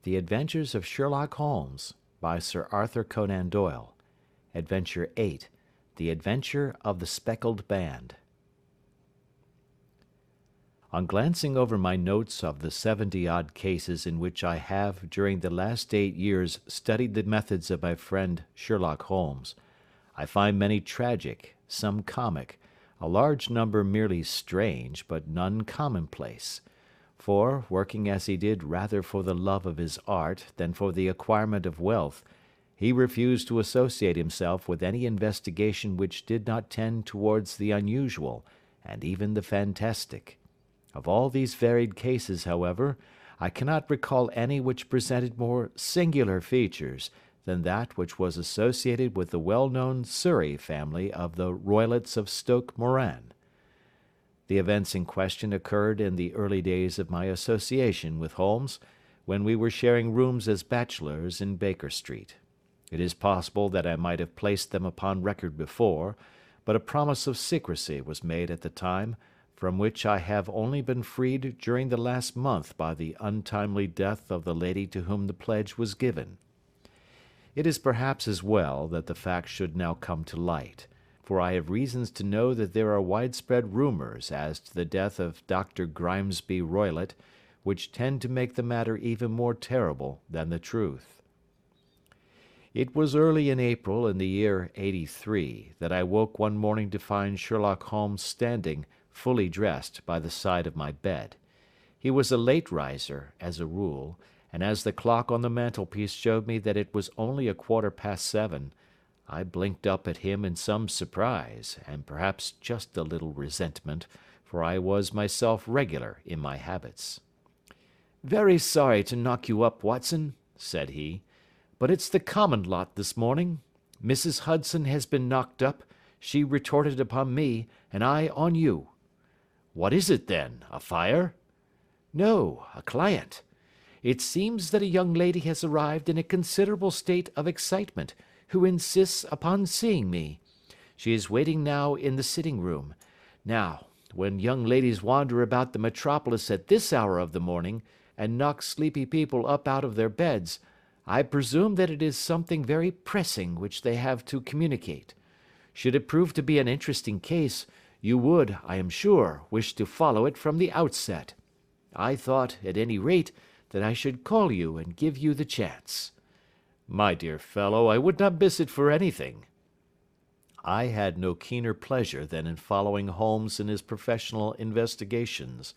The Adventures of Sherlock Holmes by Sir Arthur Conan Doyle. Adventure 8. The Adventure of the Speckled Band. On glancing over my notes of the 70-odd cases in which I have during the last 8 years studied the methods of my friend Sherlock Holmes, I find many tragic, some comic, a large number merely strange, but none commonplace. For, working as he did rather for the love of his art than for the acquirement of wealth, he refused to associate himself with any investigation which did not tend towards the unusual, and even the fantastic. Of all these varied cases, however, I cannot recall any which presented more singular features than that which was associated with the well-known Surrey family of the Roylotts of Stoke Moran. The events in question occurred in the early days of my association with Holmes, when we were sharing rooms as bachelors in Baker Street. It is possible that I might have placed them upon record before, but a promise of secrecy was made at the time, from which I have only been freed during the last month by the untimely death of the lady to whom the pledge was given. It is perhaps as well that the fact should now come to light, for I have reasons to know that there are widespread rumours as to the death of Dr. Grimesby Roylott, which tend to make the matter even more terrible than the truth. It was early in April in the year '83 that I woke one morning to find Sherlock Holmes standing, fully dressed, by the side of my bed. He was a late riser, as a rule, and as the clock on the mantelpiece showed me that it was only 7:15, I blinked up at him in some surprise, and perhaps just a little resentment, for I was myself regular in my habits. "Very sorry to knock you up, Watson," said he, "but it's the common lot this morning. Mrs. Hudson has been knocked up, she retorted upon me, and I on you." "What is it then, a fire?" "No, a client. It seems that a young lady has arrived in a considerable state of excitement, who insists upon seeing me. She is waiting now in the sitting-room. Now, when young ladies wander about the metropolis at this hour of the morning, and knock sleepy people up out of their beds, I presume that it is something very pressing which they have to communicate. Should it prove to be an interesting case, you would, I am sure, wish to follow it from the outset. I thought, at any rate, that I should call you and give you the chance." "My dear fellow, I would not miss it for anything." I had no keener pleasure than in following Holmes in his professional investigations,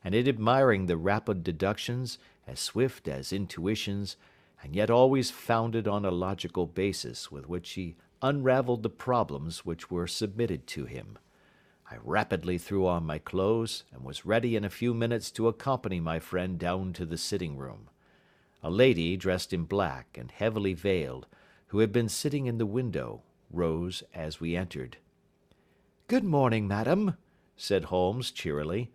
and in admiring the rapid deductions, as swift as intuitions, and yet always founded on a logical basis with which he unravelled the problems which were submitted to him. I rapidly threw on my clothes, and was ready in a few minutes to accompany my friend down to the sitting-room. A lady, dressed in black, and heavily veiled, who had been sitting in the window, rose as we entered. "Good morning, madam," said Holmes cheerily.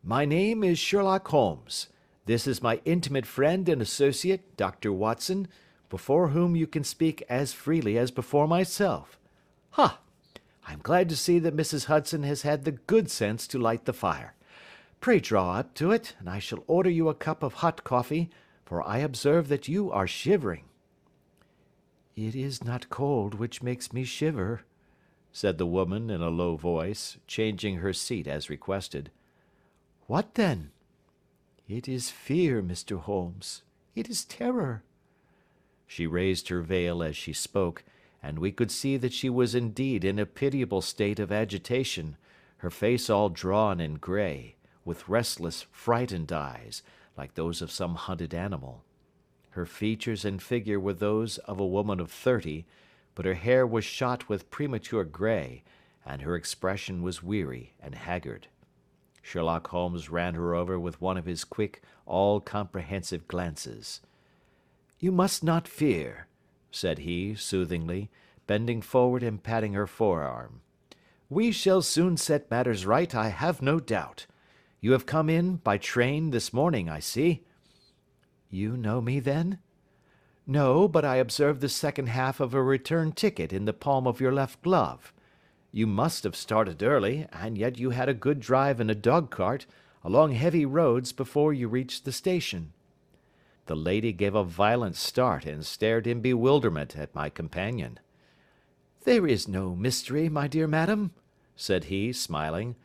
"My name is Sherlock Holmes. This is my intimate friend and associate, Dr. Watson, before whom you can speak as freely as before myself. Ha! I am glad to see that Mrs. Hudson has had the good sense to light the fire. Pray draw up to it, and I shall order you a cup of hot coffee, for I observe that you are shivering." "It is not cold which makes me shiver," said the woman in a low voice, changing her seat as requested. "What then?" "It is fear, Mr. Holmes. It is terror." She raised her veil as she spoke, and we could see that she was indeed in a pitiable state of agitation, her face all drawn and grey, with restless, frightened eyes, like those of some hunted animal. Her features and figure were those of a woman of 30, but her hair was shot with premature grey, and her expression was weary and haggard. Sherlock Holmes ran her over with one of his quick, all-comprehensive glances. "You must not fear," said he, soothingly, bending forward and patting her forearm. "We shall soon set matters right, I have no doubt. You have come in by train this morning, I see." "You know me, then?" "No, but I observed the second half of a return ticket in the palm of your left glove. You must have started early, and yet you had a good drive in a dog-cart, along heavy roads, before you reached the station." The lady gave a violent start and stared in bewilderment at my companion. "There is no mystery, my dear madam," said he, smiling.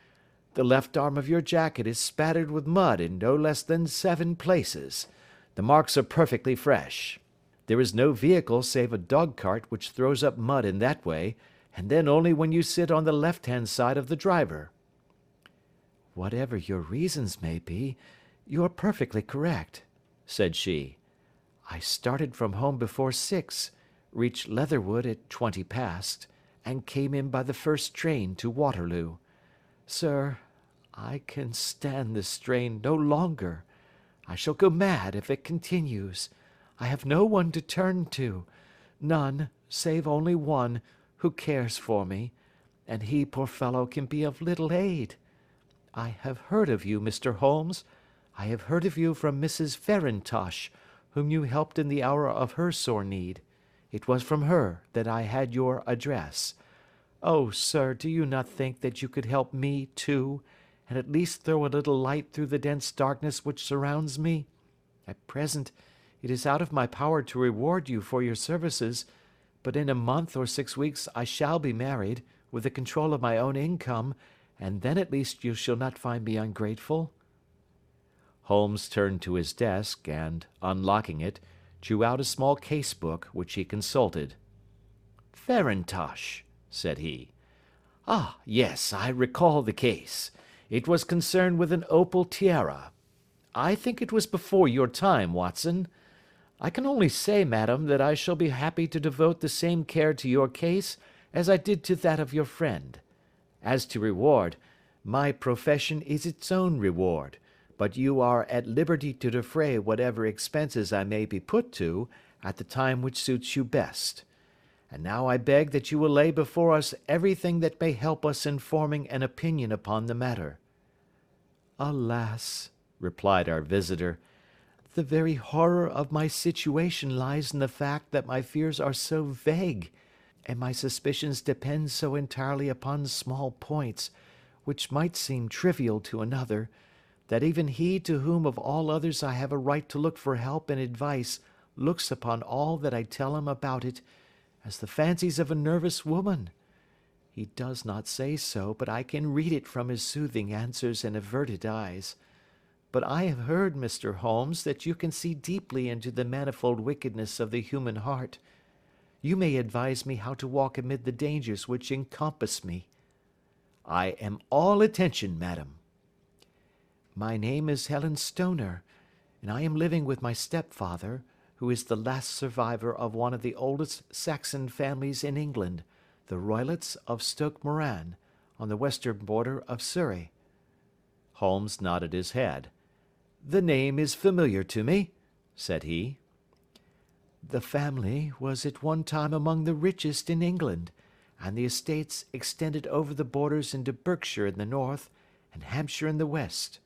"The left arm of your jacket is spattered with mud in no less than 7 places. The marks are perfectly fresh. There is no vehicle save a dog-cart which throws up mud in that way, and then only when you sit on the left-hand side of the driver." "Whatever your reasons may be, you are perfectly correct," said she. "I started from home before 6, reached Leatherwood at 20 past, and came in by the first train to Waterloo. Sir, I can stand this strain no longer. I shall go mad if it continues. I have no one to turn to, none, save only one, who cares for me, and he, poor fellow, can be of little aid. I have heard of you, Mr. Holmes. I have heard of you from Mrs. Farintosh, whom you helped in the hour of her sore need. It was from her that I had your address. Oh, sir, do you not think that you could help me too, and at least throw a little light through the dense darkness which surrounds me? At present, it is out of my power to reward you for your services, but in a month or 6 weeks I shall be married, with the control of my own income, and then at least you shall not find me ungrateful." Holmes turned to his desk, and, unlocking it, drew out a small case-book, which he consulted. "Farintosh," said he. "Ah, yes, I recall the case. It was concerned with an opal tiara. I think it was before your time, Watson. I can only say, madam, that I shall be happy to devote the same care to your case as I did to that of your friend. As to reward, my profession is its own reward, but you are at liberty to defray whatever expenses I may be put to at the time which suits you best. And now I beg that you will lay before us everything that may help us in forming an opinion upon the matter." "Alas," replied our visitor, "the very horror of my situation lies in the fact that my fears are so vague, and my suspicions depend so entirely upon small points, which might seem trivial to another, that even he to whom of all others I have a right to look for help and advice looks upon all that I tell him about it as the fancies of a nervous woman. He does not say so, but I can read it from his soothing answers and averted eyes. But I have heard, Mr. Holmes, that you can see deeply into the manifold wickedness of the human heart. You may advise me how to walk amid the dangers which encompass me." "I am all attention, madam." "My name is Helen Stoner, and I am living with my stepfather, who is the last survivor of one of the oldest Saxon families in England, the Roylotts of Stoke Moran, on the western border of Surrey." Holmes nodded his head. "The name is familiar to me," said he. "The family was at one time among the richest in England, and the estates extended over the borders into Berkshire in the north, and Hampshire in the west.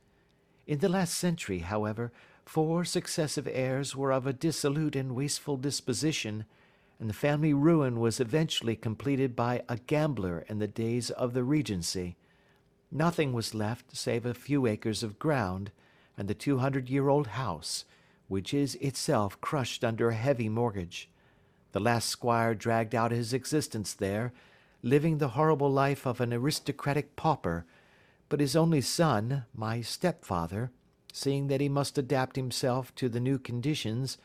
In the last century, however, 4 successive heirs were of a dissolute and wasteful disposition, and the family ruin was eventually completed by a gambler in the days of the Regency. Nothing was left save a few acres of ground, and the 200-year-old house, which is itself crushed under a heavy mortgage. The last squire dragged out his existence there, living the horrible life of an aristocratic pauper, but his only son, my stepfather, seeing that he must adapt himself to the new conditions,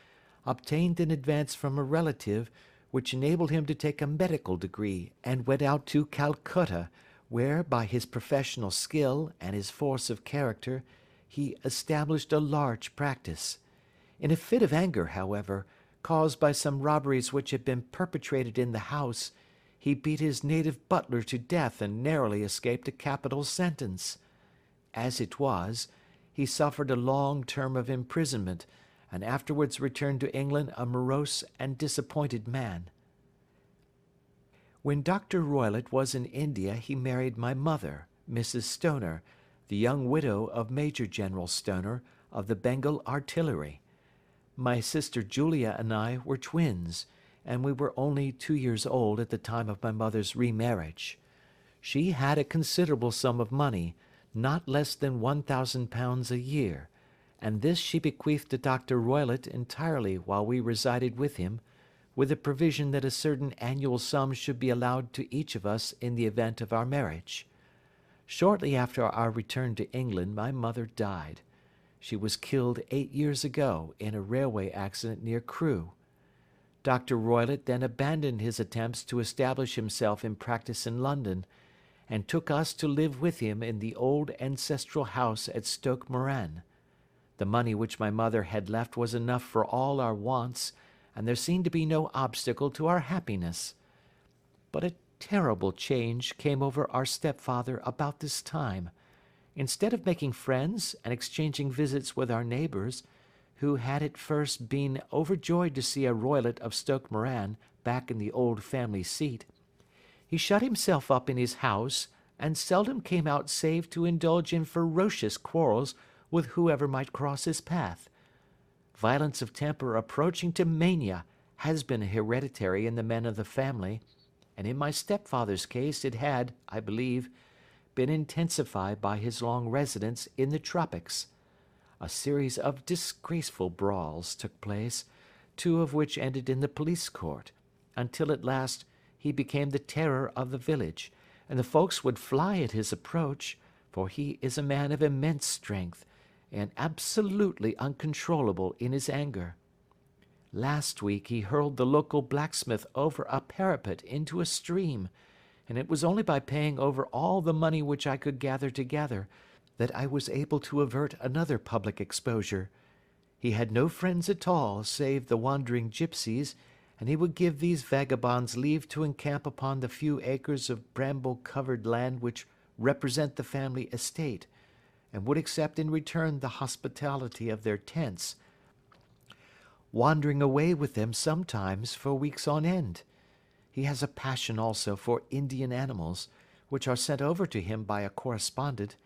obtained an advance from a relative which enabled him to take a medical degree, and went out to Calcutta, where, by his professional skill and his force of character, he established a large practice. In a fit of anger, however, caused by some robberies which had been perpetrated in the house, he beat his native butler to death and narrowly escaped a capital sentence. As it was, he suffered a long term of imprisonment, and afterwards returned to England a morose and disappointed man. When Dr. Roylott was in India he married my mother, Mrs. Stoner, the young widow of Major General Stoner, of the Bengal Artillery. My sister Julia and I were twins, and we were only 2 years old at the time of my mother's remarriage. She had a considerable sum of money, not less than £1,000 a year, and this she bequeathed to Dr. Roylott entirely while we resided with him, with the provision that a certain annual sum should be allowed to each of us in the event of our marriage. Shortly after our return to England my mother died. She was killed 8 years ago in a railway accident near Crewe. Dr. Roylott then abandoned his attempts to establish himself in practice in London, and took us to live with him in the old ancestral house at Stoke Moran. The money which my mother had left was enough for all our wants, and there seemed to be no obstacle to our happiness. But a terrible change came over our stepfather about this time. Instead of making friends and exchanging visits with our neighbours, who had at first been overjoyed to see a Roylott of Stoke Moran back in the old family seat, he shut himself up in his house, and seldom came out save to indulge in ferocious quarrels with whoever might cross his path. Violence of temper approaching to mania has been hereditary in the men of the family, and in my stepfather's case it had, I believe, been intensified by his long residence in the tropics. A series of disgraceful brawls took place, 2 of which ended in the police court, until at last he became the terror of the village, and the folks would fly at his approach, for he is a man of immense strength, and absolutely uncontrollable in his anger. Last week he hurled the local blacksmith over a parapet into a stream, and it was only by paying over all the money which I could gather together that I was able to avert another public exposure. He had no friends at all save the wandering gipsies, and he would give these vagabonds leave to encamp upon the few acres of bramble-covered land which represent the family estate, and would accept in return the hospitality of their tents, wandering away with them sometimes for weeks on end. He has a passion also for Indian animals, which are sent over to him by a correspondent,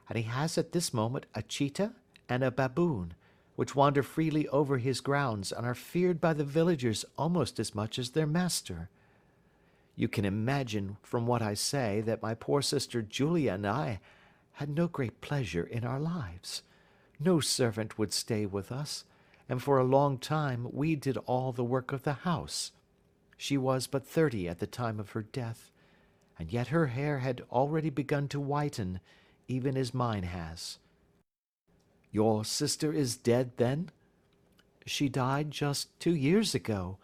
and he has at this moment a cheetah and a baboon, which wander freely over his grounds and are feared by the villagers almost as much as their master. You can imagine from what I say that my poor sister Julia and I had no great pleasure in our lives. No servant would stay with us, and for a long time we did all the work of the house. She was but 30 at the time of her death, and yet her hair had already begun to whiten, even as mine has. Your sister is dead, then? She died just 2 years ago,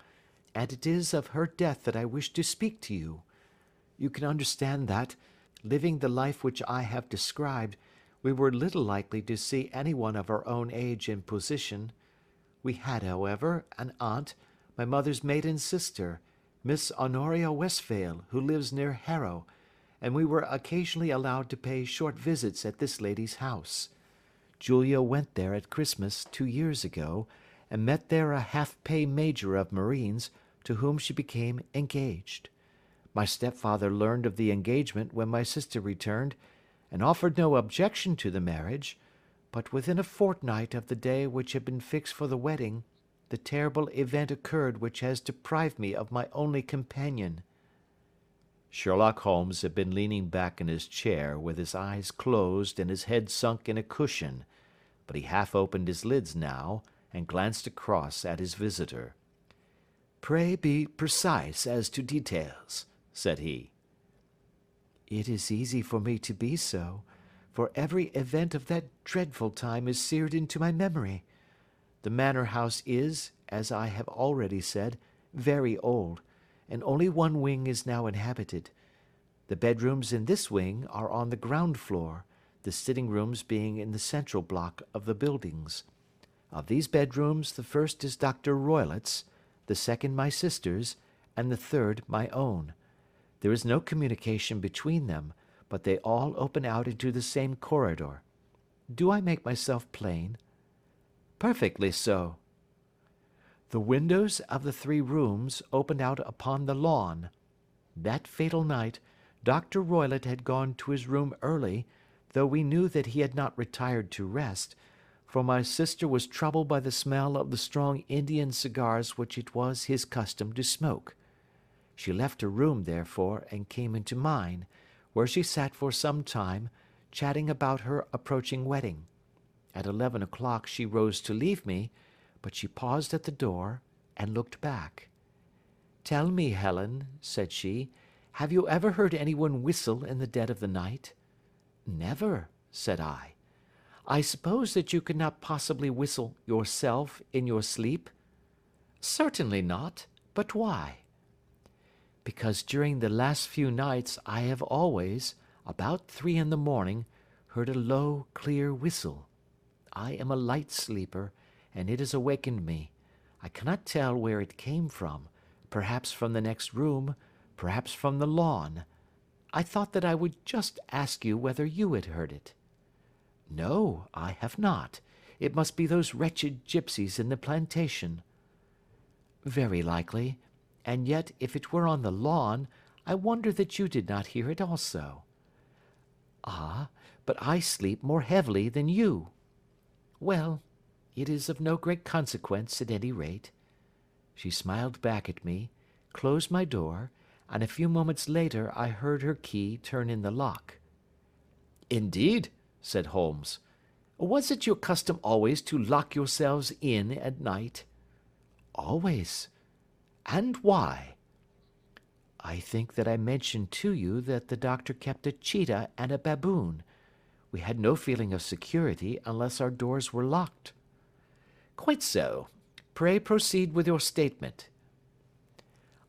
and it is of her death that I wish to speak to you. You can understand that, living the life which I have described, we were little likely to see anyone of our own age and position. We had, however, an aunt, my mother's maiden sister, Miss Honoria Westphail, who lives near Harrow, and we were occasionally allowed to pay short visits at this lady's house. Julia went there at Christmas 2 years ago, and met there a half-pay major of marines, to whom she became engaged. My stepfather learned of the engagement when my sister returned, and offered no objection to the marriage, but within a fortnight of the day which had been fixed for the wedding, the terrible event occurred which has deprived me of my only companion." Sherlock Holmes had been leaning back in his chair with his eyes closed and his head sunk in a cushion, but he half opened his lids now and glanced across at his visitor. "Pray be precise as to details," said he. "It is easy for me to be so, for every event of that dreadful time is seared into my memory. The manor house is, as I have already said, very old, and only one wing is now inhabited. The bedrooms in this wing are on the ground floor, the sitting rooms being in the central block of the buildings. Of these bedrooms the first is Dr. Roylott's, the second my sister's, and the third my own. There is no communication between them, but they all open out into the same corridor. Do I make myself plain?" "Perfectly so." "The windows of the 3 rooms opened out upon the lawn. That fatal night, Dr. Roylott had gone to his room early, though we knew that he had not retired to rest, for my sister was troubled by the smell of the strong Indian cigars which it was his custom to smoke. She left her room, therefore, and came into mine, where she sat for some time, chatting about her approaching wedding. At 11 o'clock she rose to leave me, but she paused at the door and looked back. "Tell me, Helen," said she, "have you ever heard anyone whistle in the dead of the night?" "Never," said I. "I suppose that you could not possibly whistle yourself in your sleep?" "Certainly not. But why?" "Because during the last few nights I have always, about 3 in the morning, heard a low, clear whistle. I am a light sleeper, and it has awakened me. I cannot tell where it came from, perhaps from the next room, perhaps from the lawn. I thought that I would just ask you whether you had heard it." "No, I have not. It must be those wretched gipsies in the plantation." "Very likely, and yet if it were on the lawn, I wonder that you did not hear it also." "Ah, but I sleep more heavily than you." "Well, it is of no great consequence at any rate." She smiled back at me, closed my door, and a few moments later I heard her key turn in the lock. "Indeed," said Holmes. "Was it your custom always to lock yourselves in at night?" "Always." "And why?" "I think that I mentioned to you that the doctor kept a cheetah and a baboon. We had no feeling of security unless our doors were locked." "Quite so. Pray proceed with your statement."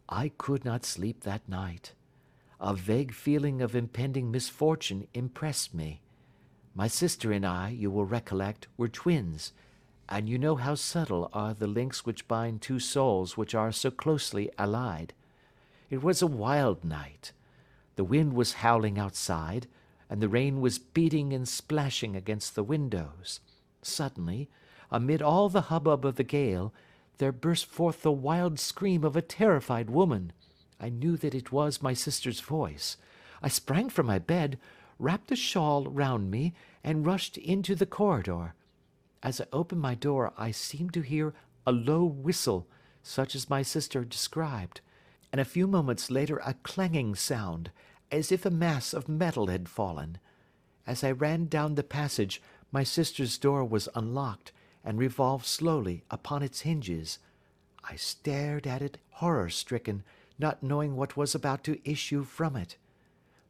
"I could not sleep that night. A vague feeling of impending misfortune impressed me. My sister and I, you will recollect, were twins, and you know how subtle are the links which bind two souls which are so closely allied. It was a wild night. The wind was howling outside, and the rain was beating and splashing against the windows. Suddenly, amid all the hubbub of the gale, there burst forth the wild scream of a terrified woman. I knew that it was my sister's voice. I sprang from my bed, wrapped a shawl round me, and rushed into the corridor. As I opened my door I seemed to hear a low whistle, such as my sister described, and a few moments later a clanging sound, as if a mass of metal had fallen. As I ran down the passage, my sister's door was unlocked, and revolved slowly upon its hinges. I stared at it horror-stricken, not knowing what was about to issue from it.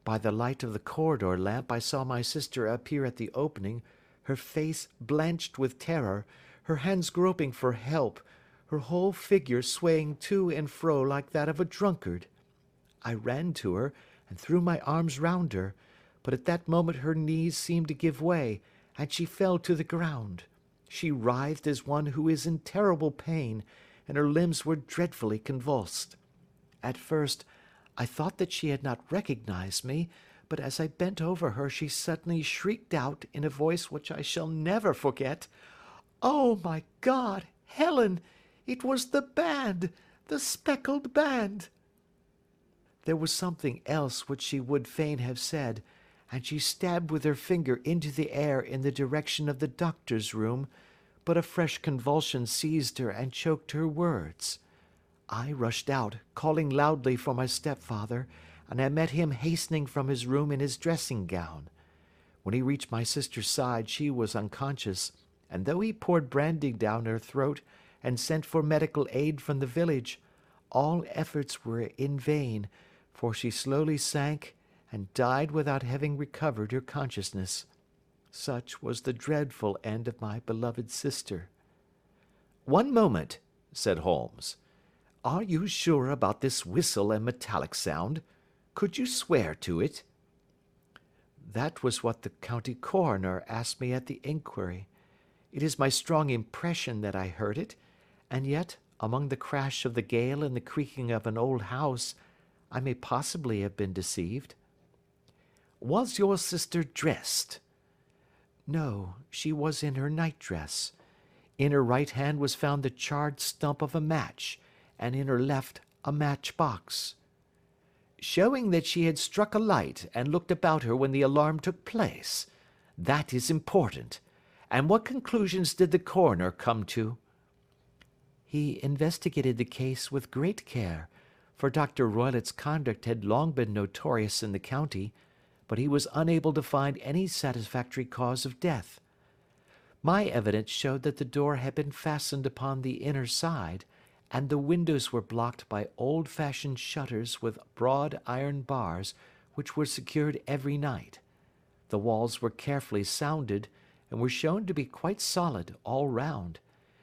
By the light of the corridor lamp I saw my sister appear at the opening, her face blanched with terror, her hands groping for help, her whole figure swaying to and fro like that of a drunkard. I ran to her, and threw my arms round her, but at that moment her knees seemed to give way, and she fell to the ground. She writhed as one who is in terrible pain, and her limbs were dreadfully convulsed. At first, I thought that she had not recognized me, but as I bent over her she suddenly shrieked out in a voice which I shall never forget, "Oh, my God, Helen, it was the band, the Speckled Band!" There was something else which she would fain have said, and she stabbed with her finger into the air in the direction of the doctor's room, but a fresh convulsion seized her and choked her words. I rushed out, calling loudly for my stepfather, and I met him hastening from his room in his dressing gown. When he reached my sister's side she was unconscious, and though he poured brandy down her throat and sent for medical aid from the village, all efforts were in vain, for she slowly sank and died without having recovered her consciousness. Such was the dreadful end of my beloved sister. "One moment," said Holmes. "Are you sure about this whistle and metallic sound? Could you swear to it?" "That was what the county coroner asked me at the inquiry. It is my strong impression that I heard it, and yet, among the crash of the gale and the creaking of an old house, I may possibly have been deceived." "Was your sister dressed?" "No, she was in her nightdress. In her right hand was found the charred stump of a match, and in her left a matchbox." "Showing that she had struck a light and looked about her when the alarm took place. That is important. And what conclusions did the coroner come to?" "He investigated the case with great care, for Dr. Roylott's conduct had long been notorious in the county, but he was unable to find any satisfactory cause of death." My evidence showed that the door had been fastened upon the inner side, and the windows were blocked by old-fashioned shutters with broad iron bars, which were secured every night. The walls were carefully sounded, and were shown to be quite solid all round,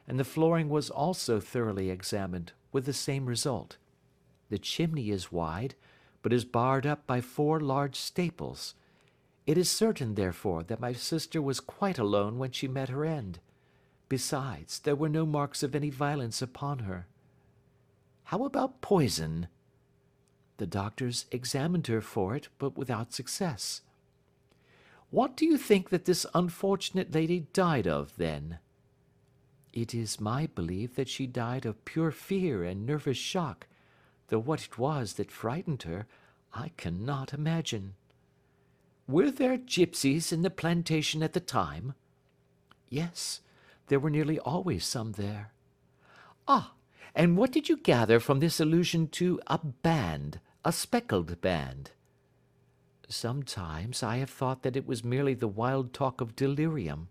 and the flooring was also thoroughly examined, with the same result. The chimney is wide, but is barred up by 4 large staples. It is certain, therefore, that my sister was quite alone when she met her end. Besides, there were no marks of any violence upon her. How about poison? The doctors examined her for it, but without success. What do you think that this unfortunate lady died of, then? It is my belief that she died of pure fear and nervous shock, though what it was that frightened her, I cannot imagine. Were there gipsies in the plantation at the time? Yes, there were nearly always some there. Ah, and what did you gather from this allusion to a band, a speckled band? Sometimes I have thought that it was merely the wild talk of delirium.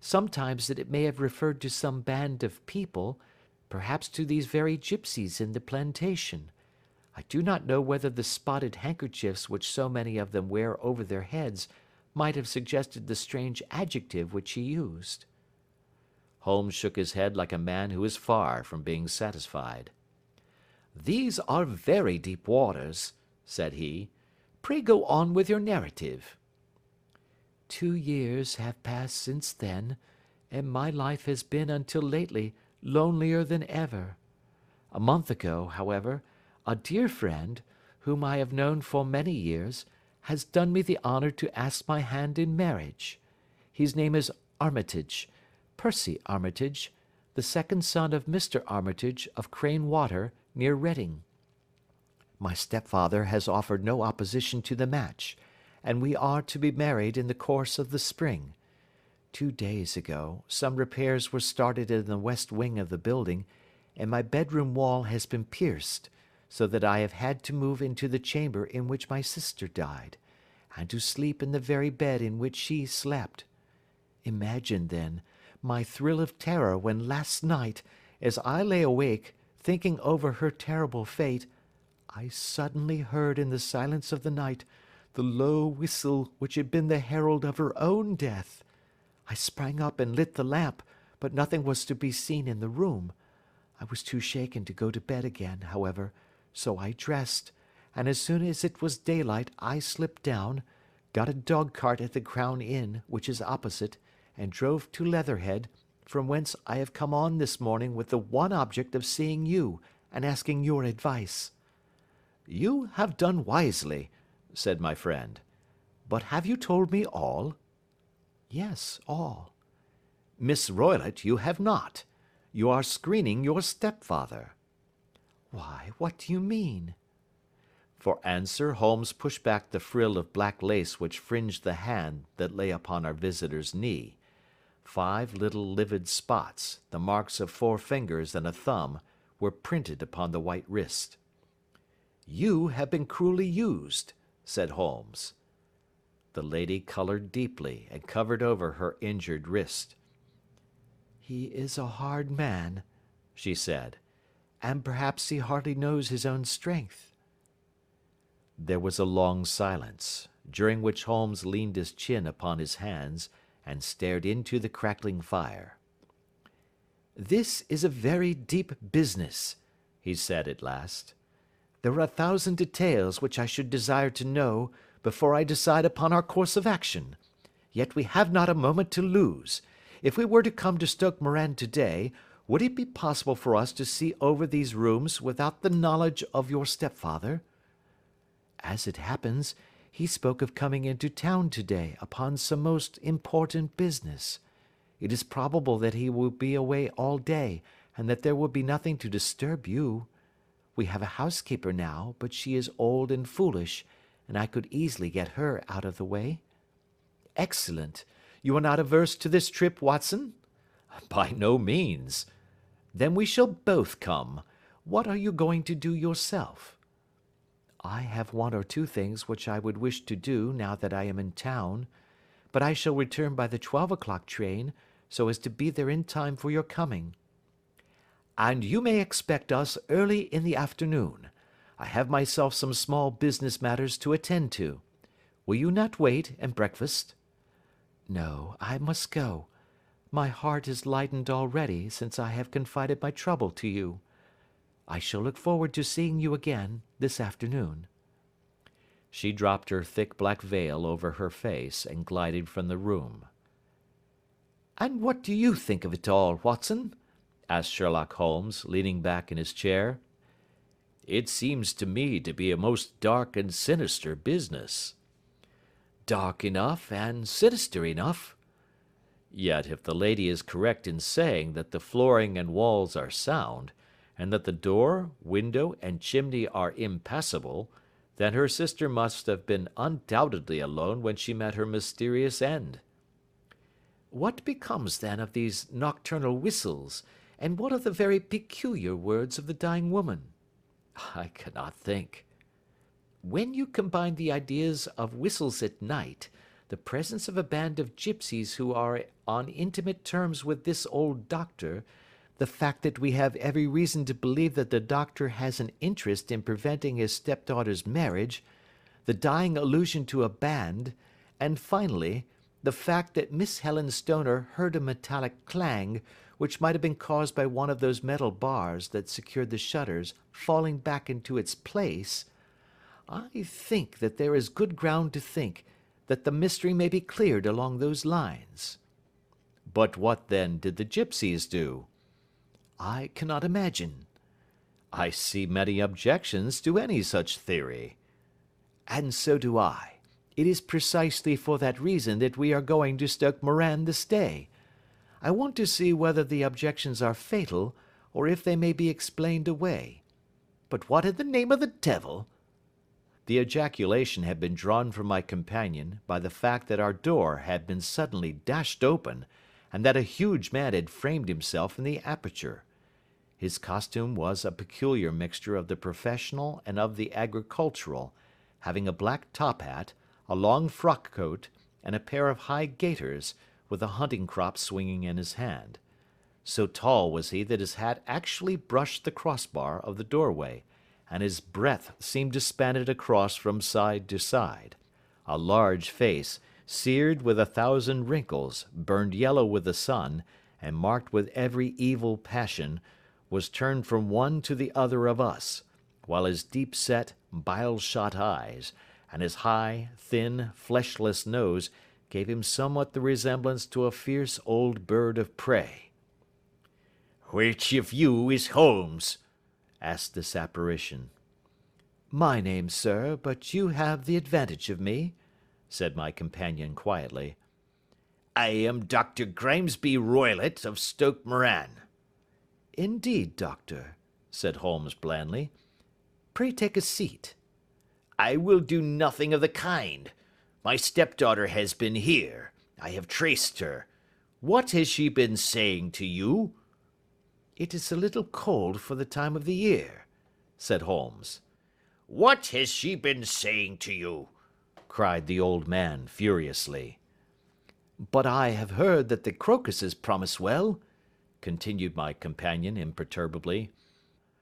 Sometimes that it may have referred to some band of people, perhaps to these very gipsies in the plantation. I do not know whether the spotted handkerchiefs which so many of them wear over their heads might have suggested the strange adjective which he used. Holmes shook his head like a man who is far from being satisfied. "These are very deep waters," said he. "Pray go on with your narrative." 2 years have passed since then, and my life has been until lately lonelier than ever. A month ago, however, a dear friend, whom I have known for many years, has done me the honour to ask my hand in marriage. His name is Armitage, Percy Armitage, the second son of Mr. Armitage of Crane Water, near Reading. My stepfather has offered no opposition to the match, and we are to be married in the course of the spring. 2 days ago, some repairs were started in the west wing of the building, and my bedroom wall has been pierced, so that I have had to move into the chamber in which my sister died, and to sleep in the very bed in which she slept. Imagine, then, my thrill of terror when last night, as I lay awake, thinking over her terrible fate, I suddenly heard in the silence of the night the low whistle which had been the herald of her own death. I sprang up and lit the lamp, but nothing was to be seen in the room. I was too shaken to go to bed again, however, so I dressed, and as soon as it was daylight I slipped down, got a dog-cart at the Crown Inn, which is opposite, and drove to Leatherhead, from whence I have come on this morning with the one object of seeing you and asking your advice." "You have done wisely," said my friend. "But have you told me all?" "Yes, all." "Miss Roylott, you have not. You are screening your stepfather." "Why, what do you mean?" For answer, Holmes pushed back the frill of black lace which fringed the hand that lay upon our visitor's knee. 5 little livid spots, the marks of 4 fingers and a thumb, were printed upon the white wrist. "You have been cruelly used," said Holmes. The lady coloured deeply and covered over her injured wrist. "He is a hard man," she said, "and perhaps he hardly knows his own strength." There was a long silence, during which Holmes leaned his chin upon his hands and stared into the crackling fire. "This is a very deep business," he said at last. "There are 1,000 details which I should desire to know before I decide upon our course of action. Yet we have not a moment to lose. If we were to come to Stoke Moran today, would it be possible for us to see over these rooms without the knowledge of your stepfather?" "As it happens, he spoke of coming into town today upon some most important business. It is probable that he will be away all day, and that there will be nothing to disturb you. We have a housekeeper now, but she is old and foolish, and I could easily get her out of the way." "Excellent. You are not averse to this trip, Watson?" "By no means." "Then we shall both come. What are you going to do yourself?" "I have 1 or 2 things which I would wish to do now that I am in town, but I shall return by the 12 o'clock train, so as to be there in time for your coming. And you may expect us early in the afternoon. I have myself some small business matters to attend to. Will you not wait and breakfast? No, I must go. My heart is lightened already since I have confided my trouble to you. I shall look forward to seeing you again this afternoon. She dropped her thick black veil over her face and glided from the room. And what do you think of it all, Watson? Asked Sherlock Holmes, leaning back in his chair. It seems to me to be a most dark and sinister business. Dark enough and sinister enough. Yet if the lady is correct in saying that the flooring and walls are sound, and that the door, window, and chimney are impassable, then her sister must have been undoubtedly alone when she met her mysterious end. What becomes then of these nocturnal whistles, and what of the very peculiar words of the dying woman? I cannot think. When you combine the ideas of whistles at night, the presence of a band of gypsies who are on intimate terms with this old doctor, the fact that we have every reason to believe that the doctor has an interest in preventing his stepdaughter's marriage, the dying allusion to a band, and finally, the fact that Miss Helen Stoner heard a metallic clang, which might have been caused by one of those metal bars that secured the shutters falling back into its place, I think that there is good ground to think that the mystery may be cleared along those lines. But what then did the gypsies do? I cannot imagine. I see many objections to any such theory. And so do I. It is precisely for that reason that we are going to Stoke Moran this day. I want to see whether the objections are fatal, or if they may be explained away. But what in the name of the devil? The ejaculation had been drawn from my companion by the fact that our door had been suddenly dashed open, and that a huge man had framed himself in the aperture. His costume was a peculiar mixture of the professional and of the agricultural, having a black top hat, a long frock coat, and a pair of high gaiters, with a hunting crop swinging in his hand. So tall was he that his hat actually brushed the crossbar of the doorway, and his breadth seemed to span it across from side to side. A large face, seared with 1,000 wrinkles, burned yellow with the sun, and marked with every evil passion, was turned from one to the other of us, while his deep-set, bile-shot eyes, and his high, thin, fleshless nose gave him somewhat the resemblance to a fierce old bird of prey. "Which of you is Holmes?" asked this apparition. "My name, sir, but you have the advantage of me," said my companion quietly. "I am Dr. Grimesby Roylott of Stoke Moran." "Indeed, doctor," said Holmes blandly. "Pray take a seat." "I will do nothing of the kind. My stepdaughter has been here. I have traced her. What has she been saying to you?" "It is a little cold for the time of the year," said Holmes. "What has she been saying to you?" cried the old man furiously. "But I have heard that the crocuses promise well," continued my companion imperturbably.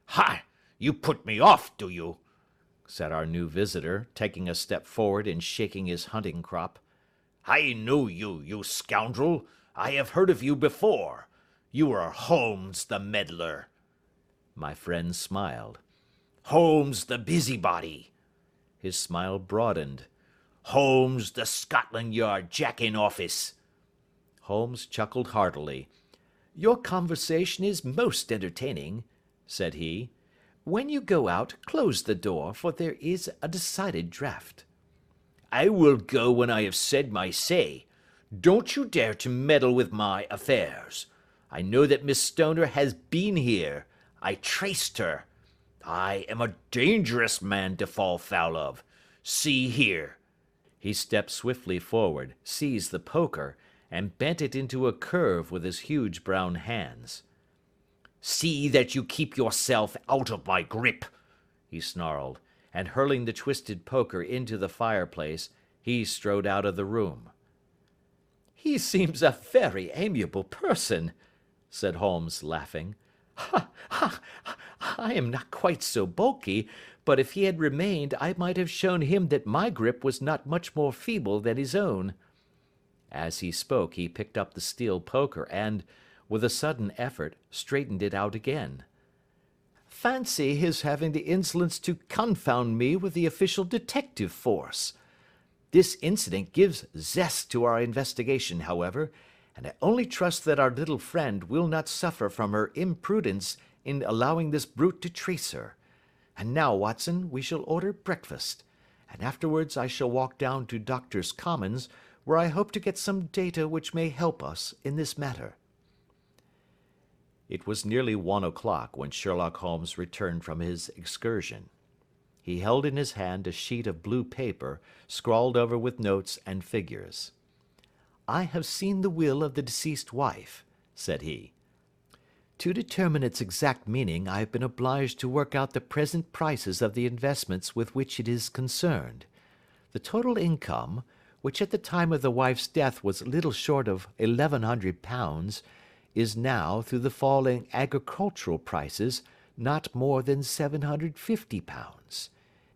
"Ha! You put me off, do you?" said our new visitor, taking a step forward and shaking his hunting crop. "I know you, you scoundrel. I have heard of you before. You are Holmes the meddler." My friend smiled. "Holmes the busybody." His smile broadened. "Holmes the Scotland Yard Jack-in-Office." Holmes chuckled heartily. "Your conversation is most entertaining," said he. "When you go out, close the door, for there is a decided draught." "I will go when I have said my say. Don't you dare to meddle with my affairs. I know that Miss Stoner has been here. I traced her. I am a dangerous man to fall foul of. See here." He stepped swiftly forward, seized the poker, and bent it into a curve with his huge brown hands. "See that you keep yourself out of my grip," he snarled, and hurling the twisted poker into the fireplace, he strode out of the room. "He seems a very amiable person," said Holmes, laughing. "Ha, ha! I am not quite so bulky, but if he had remained I might have shown him that my grip was not much more feeble than his own." As he spoke he picked up the steel poker and, with a sudden effort, straightened it out again. "Fancy his having the insolence to confound me with the official detective force! This incident gives zest to our investigation, however, and I only trust that our little friend will not suffer from her imprudence in allowing this brute to trace her. And now, Watson, we shall order breakfast, and afterwards I shall walk down to Doctors' Commons, where I hope to get some data which may help us in this matter." It was nearly 1 o'clock when Sherlock Holmes returned from his excursion. He held in his hand a sheet of blue paper, scrawled over with notes and figures. "I have seen the will of the deceased wife," said he. "To determine its exact meaning I have been obliged to work out the present prices of the investments with which it is concerned. The total income, which at the time of the wife's death was little short of £1,100, is now, through the fall in agricultural prices, not more than £750.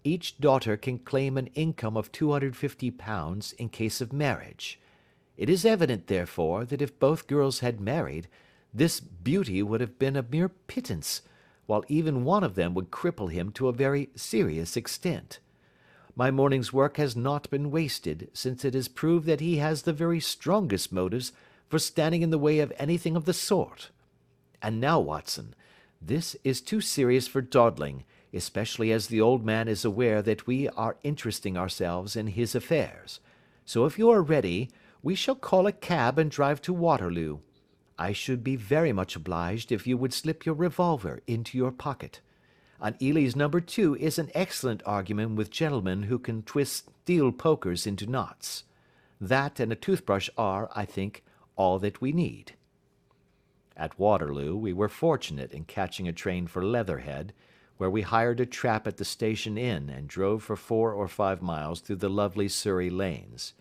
Each daughter can claim an income of £250 in case of marriage. It is evident, therefore, that if both girls had married, this beauty would have been a mere pittance, while even one of them would cripple him to a very serious extent. My morning's work has not been wasted, since it has proved that he has the very strongest motives for standing in the way of anything of the sort. And now, Watson, this is too serious for dawdling, especially as the old man is aware that we are interesting ourselves in his affairs. So if you are ready, we shall call a cab and drive to Waterloo. I should be very much obliged if you would slip your revolver into your pocket. An Ely's No. 2 is an excellent argument with gentlemen who can twist steel pokers into knots. That and a toothbrush are, I think, all that we need." At Waterloo we were fortunate in catching a train for Leatherhead, where we hired a trap at the station inn and drove for 4 or 5 miles through the lovely Surrey lanes.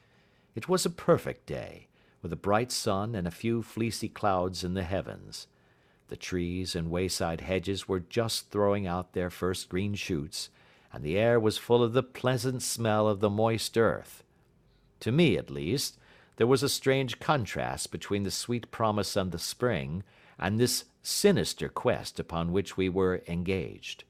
It was a perfect day, with a bright sun and a few fleecy clouds in the heavens. The trees and wayside hedges were just throwing out their first green shoots, and the air was full of the pleasant smell of the moist earth. To me, at least, there was a strange contrast between the sweet promise of the spring and this sinister quest upon which we were engaged.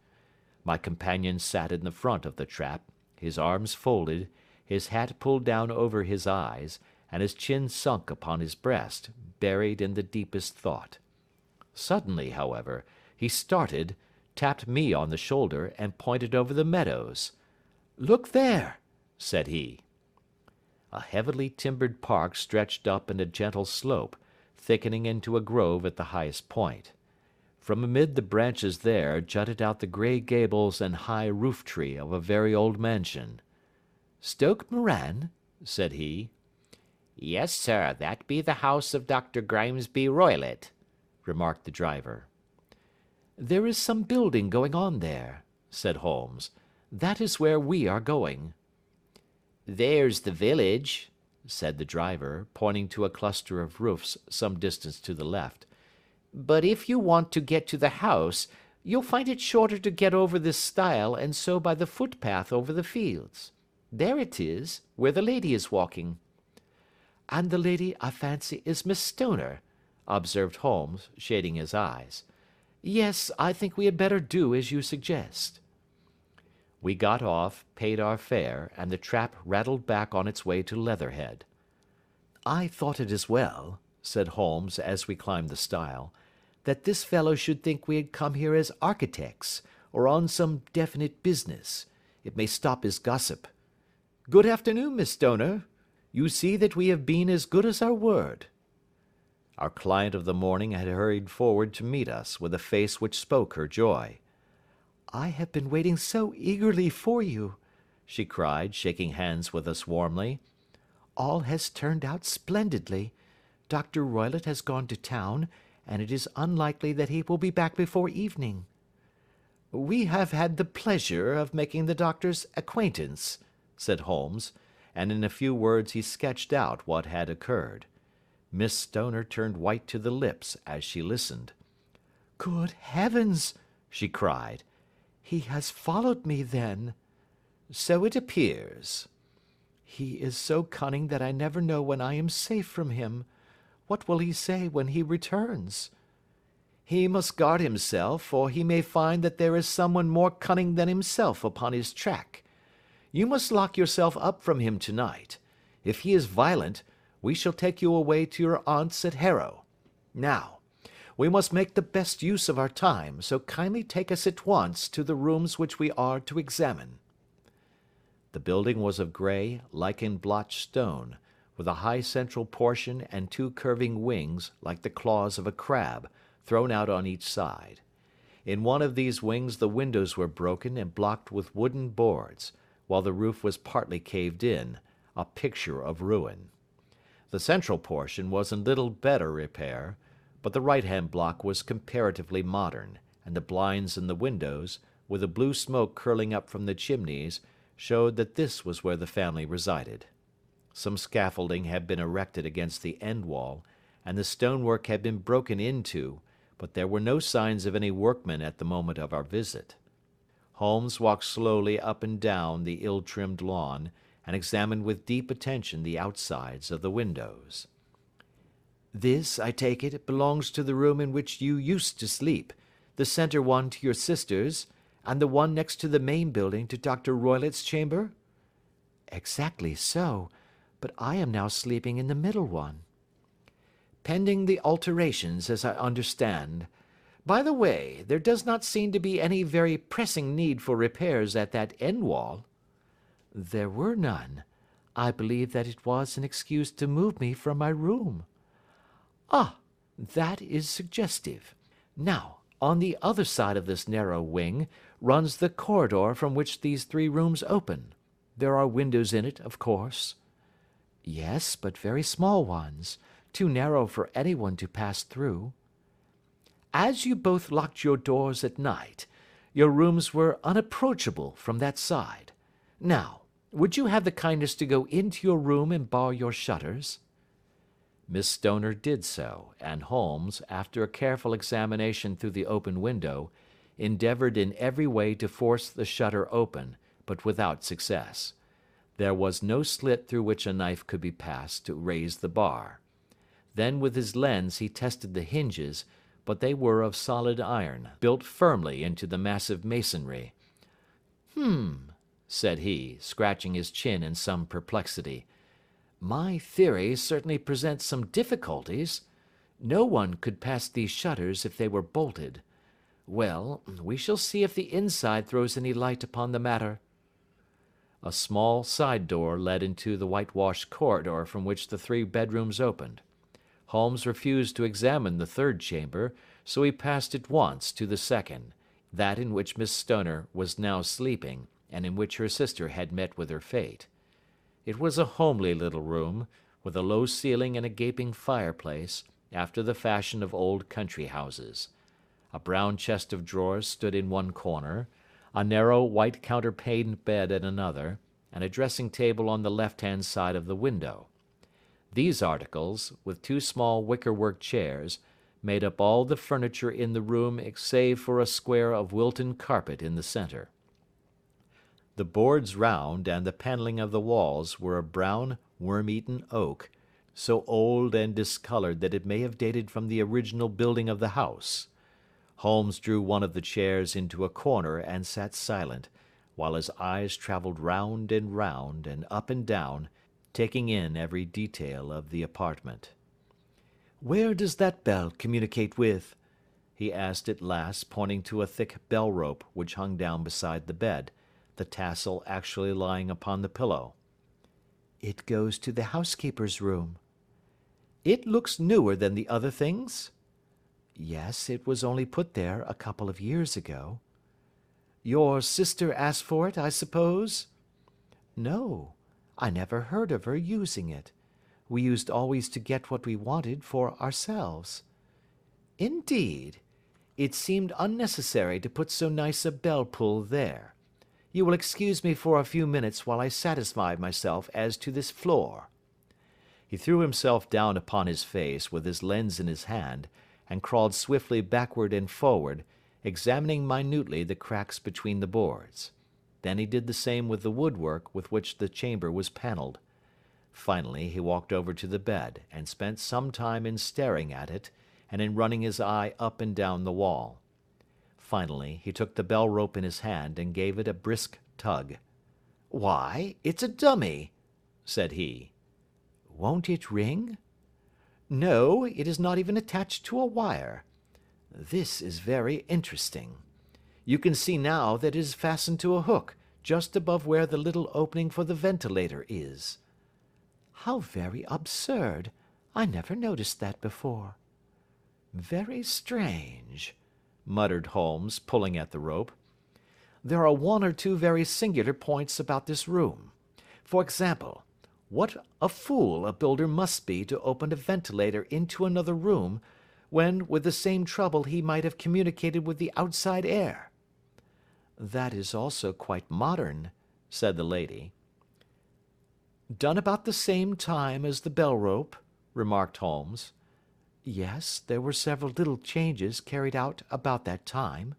My companion sat in the front of the trap, his arms folded, his hat pulled down over his eyes, and his chin sunk upon his breast, buried in the deepest thought. Suddenly, however, he started, tapped me on the shoulder, and pointed over the meadows. "Look there," said he. A heavily timbered park stretched up in a gentle slope, thickening into a grove at the highest point. From amid the branches there jutted out the grey gables and high roof-tree of a very old mansion. "Stoke Moran?" said he. "Yes, sir, that be the house of Dr. Grimesby Roylott," remarked the driver. "There is some building going on there," said Holmes. "That is where we are going." "There's the village," said the driver, pointing to a cluster of roofs some distance to the left. "But if you want to get to the house, you'll find it shorter to get over this stile and so by the footpath over the fields. There it is, where the lady is walking." "And the lady, I fancy, is Miss Stoner," observed Holmes, shading his eyes. "Yes, I think we had better do as you suggest." We got off, paid our fare, and the trap rattled back on its way to Leatherhead. "I thought it as well," said Holmes as we climbed the stile, "that this fellow should think we had come here as architects, or on some definite business. It may stop his gossip. Good afternoon, Miss Stoner. You see that we have been as good as our word." Our client of the morning had hurried forward to meet us with a face which spoke her joy. "I have been waiting so eagerly for you," she cried, shaking hands with us warmly. "All has turned out splendidly. Dr. Roylott has gone to town, and it is unlikely that he will be back before evening." "We have had the pleasure of making the doctor's acquaintance," said Holmes, and in a few words he sketched out what had occurred. Miss Stoner turned white to the lips as she listened. "Good heavens!" she cried. "He has followed me, then?" "So it appears." "He is so cunning that I never know when I am safe from him. What will he say when he returns?" "He must guard himself, for he may find that there is someone more cunning than himself upon his track. You must lock yourself up from him tonight. If he is violent, we shall take you away to your aunt's at Harrow. Now, we must make the best use of our time, so kindly take us at once to the rooms which we are to examine." The building was of grey, lichen-blotched stone, with a high central portion and two curving wings, like the claws of a crab, thrown out on each side. In one of these wings the windows were broken and blocked with wooden boards, while the roof was partly caved in, a picture of ruin. The central portion was in little better repair, but the right-hand block was comparatively modern, and the blinds in the windows, with the blue smoke curling up from the chimneys, showed that this was where the family resided. Some scaffolding had been erected against the end wall, and the stonework had been broken into, but there were no signs of any workmen at the moment of our visit. Holmes walked slowly up and down the ill-trimmed lawn, and examined with deep attention the outsides of the windows. "This, I take it, belongs to the room in which you used to sleep, the centre one to your sister's, and the one next to the main building to Dr. Roylott's chamber?" "Exactly so, but I am now sleeping in the middle one." "Pending the alterations, as I understand. By the way, there does not seem to be any very pressing need for repairs at that end wall." "There were none. I believe that it was an excuse to move me from my room." "Ah, that is suggestive. Now, on the other side of this narrow wing runs the corridor from which these three rooms open. There are windows in it, of course." "Yes, but very small ones, too narrow for anyone to pass through." "As you both locked your doors at night, your rooms were unapproachable from that side. Now, would you have the kindness to go into your room and bar your shutters?" Miss Stoner did so, and Holmes, after a careful examination through the open window, endeavoured in every way to force the shutter open, but without success. There was no slit through which a knife could be passed to raise the bar. Then with his lens he tested the hinges, but they were of solid iron, built firmly into the massive masonry. Said he, scratching his chin in some perplexity. "My theory certainly presents some difficulties. No one could pass these shutters if they were bolted. Well, we shall see if the inside throws any light upon the matter." A small side door led into the whitewashed corridor from which the three bedrooms opened. Holmes refused to examine the third chamber, so he passed at once to the second, that in which Miss Stoner was now sleeping, and in which her sister had met with her fate. It was a homely little room, with a low ceiling and a gaping fireplace, after the fashion of old country houses. A brown chest of drawers stood in one corner, a narrow white counterpaned bed in another, and a dressing table on the left-hand side of the window. These articles, with two small wickerwork chairs, made up all the furniture in the room save for a square of Wilton carpet in the centre. The boards round and the panelling of the walls were of brown, worm-eaten oak, so old and discoloured that it may have dated from the original building of the house. Holmes drew one of the chairs into a corner and sat silent, while his eyes travelled round and up and down, taking in every detail of the apartment. "Where does that bell communicate with?" he asked at last, pointing to a thick bell-rope which hung down beside the bed, the tassel actually lying upon the pillow. "It goes to the housekeeper's room." "It looks newer than the other things?" "Yes, it was only put there a couple of years ago." "Your sister asked for it, I suppose?" "No, I never heard of her using it. We used always to get what we wanted for ourselves." "Indeed? It seemed unnecessary to put so nice a bell-pull there. You will excuse me for a few minutes while I satisfy myself as to this floor." He threw himself down upon his face with his lens in his hand, and crawled swiftly backward and forward, examining minutely the cracks between the boards. Then he did the same with the woodwork with which the chamber was panelled. Finally he walked over to the bed, and spent some time in staring at it, and in running his eye up and down the wall. Finally he took the bell rope in his hand and gave it a brisk tug. "Why, it's a dummy," said he. "Won't it ring?" "No, it is not even attached to a wire. This is very interesting. You can see now that it is fastened to a hook, just above where the little opening for the ventilator is." "How very absurd! I never noticed that before." "Very strange," muttered Holmes, pulling at the rope. "There are one or two very singular points about this room. For example, what a fool a builder must be to open a ventilator into another room, when with the same trouble he might have communicated with the outside air." "That is also quite modern," said the lady. "Done about the same time as the bell rope," remarked Holmes. "Yes, there were several little changes carried out about that time."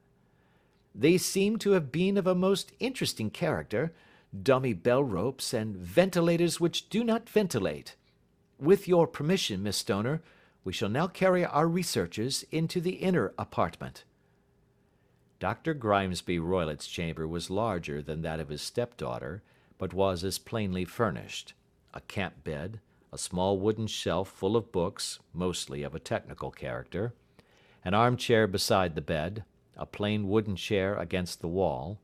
"They seem to have been of a most interesting character, dummy bell ropes and ventilators which do not ventilate. With your permission, Miss Stoner, we shall now carry our researches into the inner apartment." Dr. Grimesby Roylott's chamber was larger than that of his stepdaughter, but was as plainly furnished. A camp bed, a small wooden shelf full of books, mostly of a technical character, an armchair beside the bed, a plain wooden chair against the wall,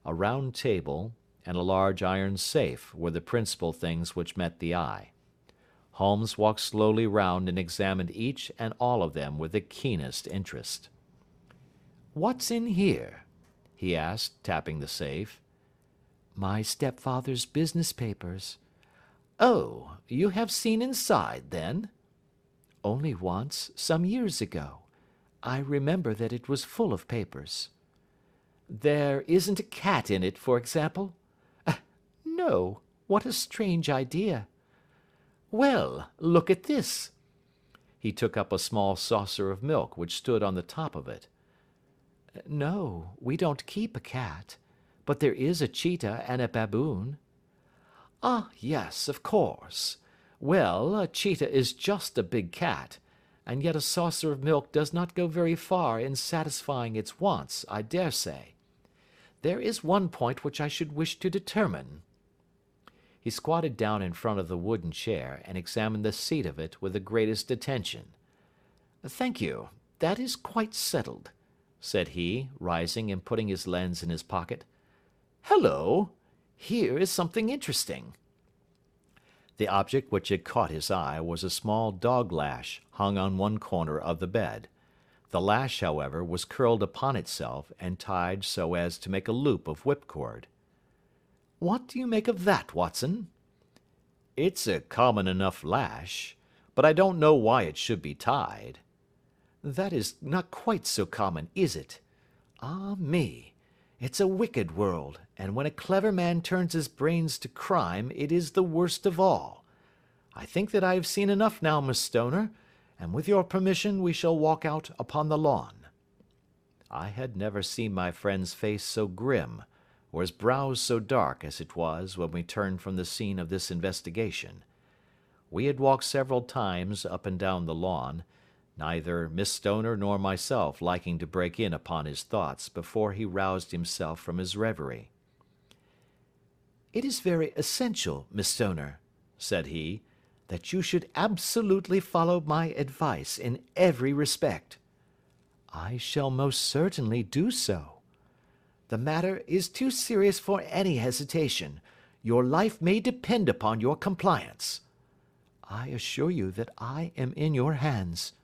a round table, and a large iron safe were the principal things which met the eye. Holmes walked slowly round and examined each and all of them with the keenest interest. "What's in here?" he asked, tapping the safe. "My stepfather's business papers." "Oh, you have seen inside, then?" "Only once, some years ago. I remember that it was full of papers." "There isn't a cat in it, for example?" "No. What a strange idea." "Well, look at this." He took up a small saucer of milk which stood on the top of it. "No, we don't keep a cat, but there is a cheetah and a baboon." "Ah, yes, of course. Well, a cheetah is just a big cat, and yet a saucer of milk does not go very far in satisfying its wants, I dare say. There is one point which I should wish to determine." He squatted down in front of the wooden chair and examined the seat of it with the greatest attention. "Thank you, that is quite settled," said he, rising and putting his lens in his pocket. "Hullo! Here is something interesting." The object which had caught his eye was a small dog lash hung on one corner of the bed. The lash, however, was curled upon itself and tied so as to make a loop of whipcord. "What do you make of that, Watson?" "It's a common enough lash, but I don't know why it should be tied." "That is not quite so common, is it? Ah me! It's a wicked world, and when a clever man turns his brains to crime, it is the worst of all. I think that I have seen enough now, Miss Stoner, and with your permission we shall walk out upon the lawn." I had never seen my friend's face so grim, or his brows so dark as it was when we turned from the scene of this investigation. We had walked several times up and down the lawn, neither Miss Stoner nor myself liking to break in upon his thoughts before he roused himself from his reverie. "It is very essential, Miss Stoner," said he, "that you should absolutely follow my advice in every respect." "I shall most certainly do so." "The matter is too serious for any hesitation. Your life may depend upon your compliance." "I assure you that I am in your hands."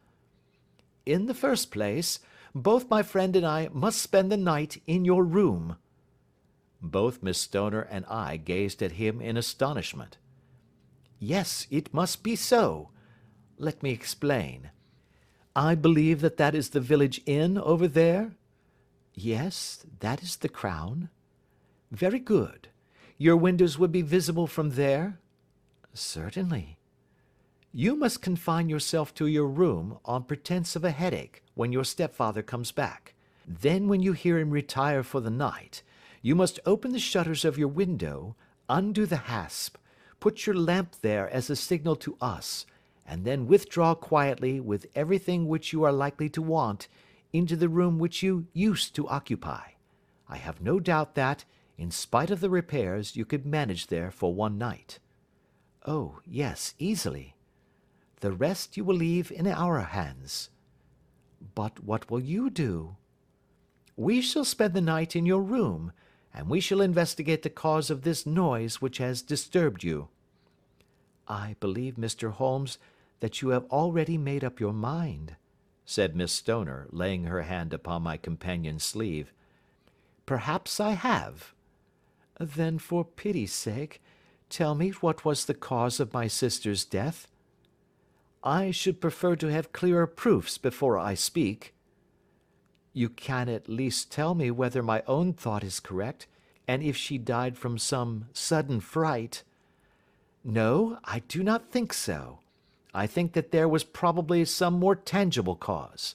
"In the first place, both my friend and I must spend the night in your room." Both Miss Stoner and I gazed at him in astonishment. "Yes, it must be so. Let me explain. I believe that that is the village inn over there?" "Yes, that is the Crown." "Very good. Your windows would be visible from there?" "Certainly." You must confine yourself to your room on pretence of a headache when your stepfather comes back. Then when you hear him retire for the night, you must open the shutters of your window, undo the hasp, put your lamp there as a signal to us, and then withdraw quietly with everything which you are likely to want into the room which you used to occupy. I have no doubt that, in spite of the repairs, you could manage there for one night. Oh, yes, easily. The rest you will leave in our hands. But what will you do? We shall spend the night in your room, and we shall investigate the cause of this noise which has disturbed you. I believe, Mr. Holmes, that you have already made up your mind, said Miss Stoner, laying her hand upon my companion's sleeve. Perhaps I have. Then, for pity's sake, tell me what was the cause of my sister's death. I should prefer to have clearer proofs before I speak. You can at least tell me whether my own thought is correct, and if she died from some sudden fright. No, I do not think so. I think that there was probably some more tangible cause.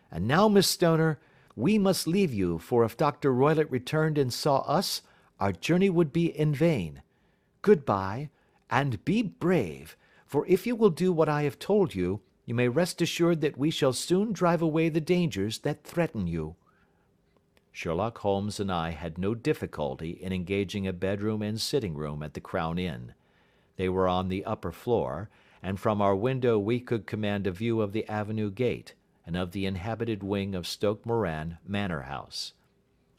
And now, Miss Stoner, we must leave you, for if Dr. Roylott returned and saw us, our journey would be in vain. Good-bye, and be brave, for if you will do what I have told you, you may rest assured that we shall soon drive away the dangers that threaten you. Sherlock Holmes and I had no difficulty in engaging a bedroom and sitting-room at the Crown Inn. They were on the upper floor, and from our window we could command a view of the avenue gate and of the inhabited wing of Stoke Moran Manor House.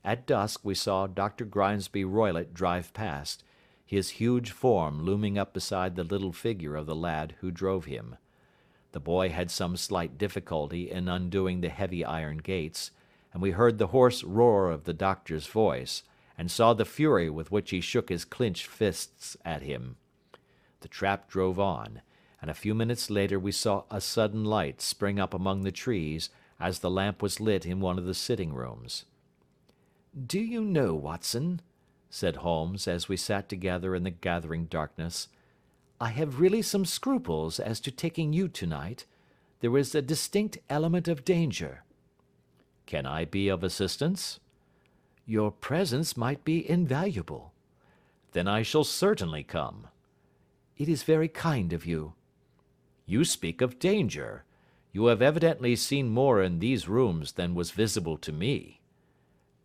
At dusk we saw Dr. Grimesby Roylott drive past, his huge form looming up beside the little figure of the lad who drove him. The boy had some slight difficulty in undoing the heavy iron gates, and we heard the hoarse roar of the doctor's voice, and saw the fury with which he shook his clenched fists at him. The trap drove on, and a few minutes later we saw a sudden light spring up among the trees as the lamp was lit in one of the sitting-rooms. "Do you know, Watson," said Holmes, as we sat together in the gathering darkness, "I have really some scruples as to taking you tonight. There is a distinct element of danger." "Can I be of assistance?" "Your presence might be invaluable." "Then I shall certainly come." "It is very kind of you." "You speak of danger. You have evidently seen more in these rooms than was visible to me."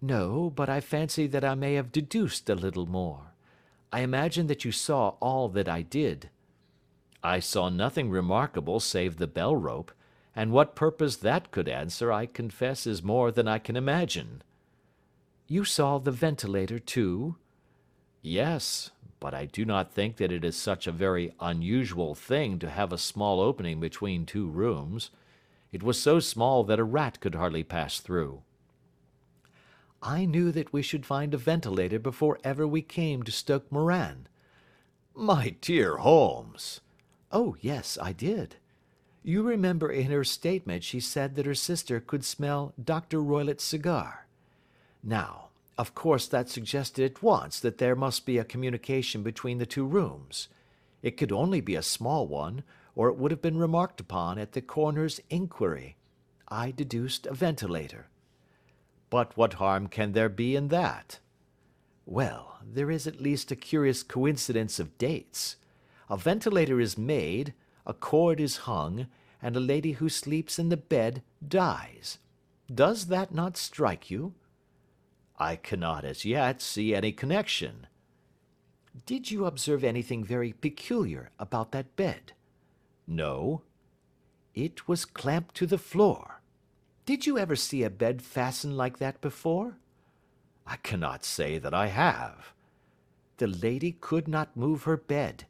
"No, but I fancy that I may have deduced a little more. I imagine that you saw all that I did." "I saw nothing remarkable save the bell rope, and what purpose that could answer I confess is more than I can imagine." "You saw the ventilator too?" "Yes, but I do not think that it is such a very unusual thing to have a small opening between two rooms. It was so small that a rat could hardly pass through." "I knew that we should find a ventilator before ever we came to Stoke Moran." "My dear Holmes!" "Oh, yes, I did. You remember in her statement she said that her sister could smell Dr. Roylott's cigar. Now, of course that suggested at once that there must be a communication between the two rooms. It could only be a small one, or it would have been remarked upon at the coroner's inquiry. I deduced a ventilator." "But what harm can there be in that?" "Well, there is at least a curious coincidence of dates. A ventilator is made, a cord is hung, and a lady who sleeps in the bed dies. Does that not strike you?" "I cannot as yet see any connection." "Did you observe anything very peculiar about that bed?" "No." "It was clamped to the floor. Did you ever see a bed fastened like that before?" "I cannot say that I have." "The lady could not move her bed.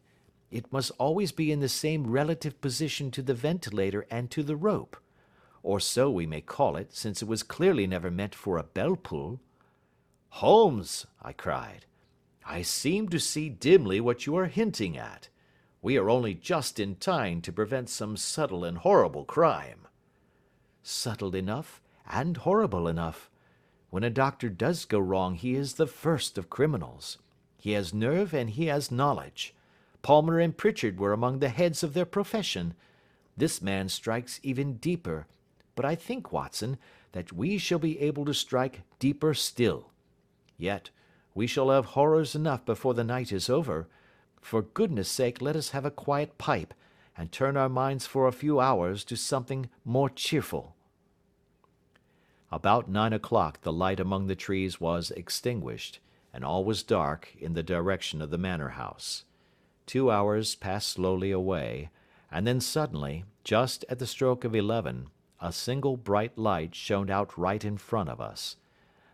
It must always be in the same relative position to the ventilator and to the rope. Or so we may call it, since it was clearly never meant for a bell pull." "Holmes," I cried, "I seem to see dimly what you are hinting at. We are only just in time to prevent some subtle and horrible crime." "Subtle enough, and horrible enough. When a doctor does go wrong he is the first of criminals. He has nerve and he has knowledge. Palmer and Pritchard were among the heads of their profession. This man strikes even deeper, but I think, Watson, that we shall be able to strike deeper still. Yet we shall have horrors enough before the night is over. For goodness' sake, let us have a quiet pipe, and turn our minds for a few hours to something more cheerful." About 9 o'clock the light among the trees was extinguished, and all was dark in the direction of the manor house. 2 hours passed slowly away, and then suddenly, just at the stroke of 11, a single bright light shone out right in front of us.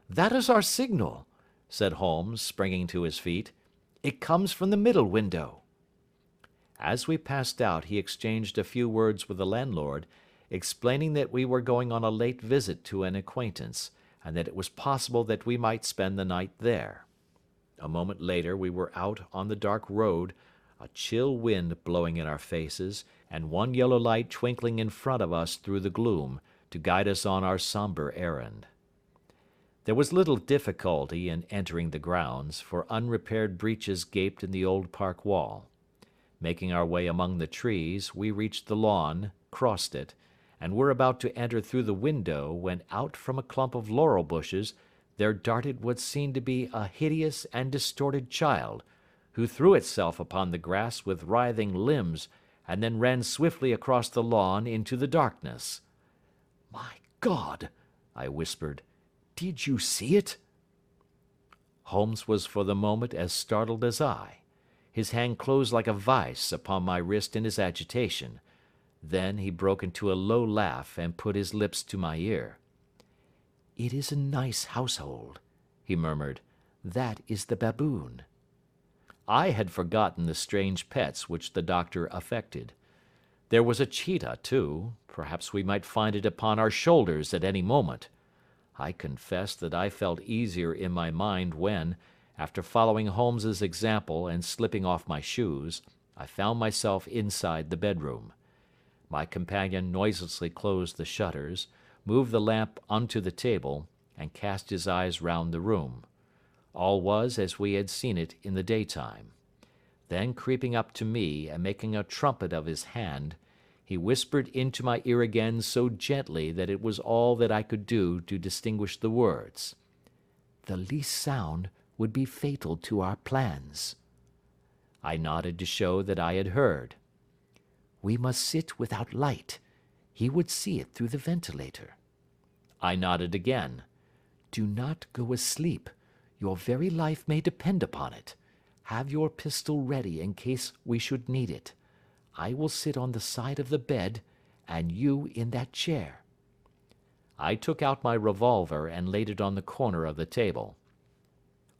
"That is our signal," said Holmes, springing to his feet. "It comes from the middle window." As we passed out he exchanged a few words with the landlord, explaining that we were going on a late visit to an acquaintance, and that it was possible that we might spend the night there. A moment later we were out on the dark road, a chill wind blowing in our faces, and one yellow light twinkling in front of us through the gloom, to guide us on our sombre errand. There was little difficulty in entering the grounds, for unrepaired breaches gaped in the old park wall. Making our way among the trees, we reached the lawn, crossed it, and were about to enter through the window, when out from a clump of laurel bushes there darted what seemed to be a hideous and distorted child, who threw itself upon the grass with writhing limbs, and then ran swiftly across the lawn into the darkness. "My God!" I whispered. "Did you see it?" Holmes was for the moment as startled as I. His hand closed like a vice upon my wrist in his agitation. Then he broke into a low laugh and put his lips to my ear. "It is a nice household," he murmured. "That is the baboon." I had forgotten the strange pets which the doctor affected. There was a cheetah, too. Perhaps we might find it upon our shoulders at any moment. I confess that I felt easier in my mind when, after following Holmes's example and slipping off my shoes, I found myself inside the bedroom. My companion noiselessly closed the shutters, moved the lamp onto the table, and cast his eyes round the room. All was as we had seen it in the daytime. Then, creeping up to me and making a trumpet of his hand, he whispered into my ear again so gently that it was all that I could do to distinguish the words. "The least sound would be fatal to our plans." I nodded to show that I had heard. "We must sit without light. He would see it through the ventilator." I nodded again. "Do not go asleep. Your very life may depend upon it. Have your pistol ready in case we should need it. I will sit on the side of the bed, and you in that chair." I took out my revolver and laid it on the corner of the table.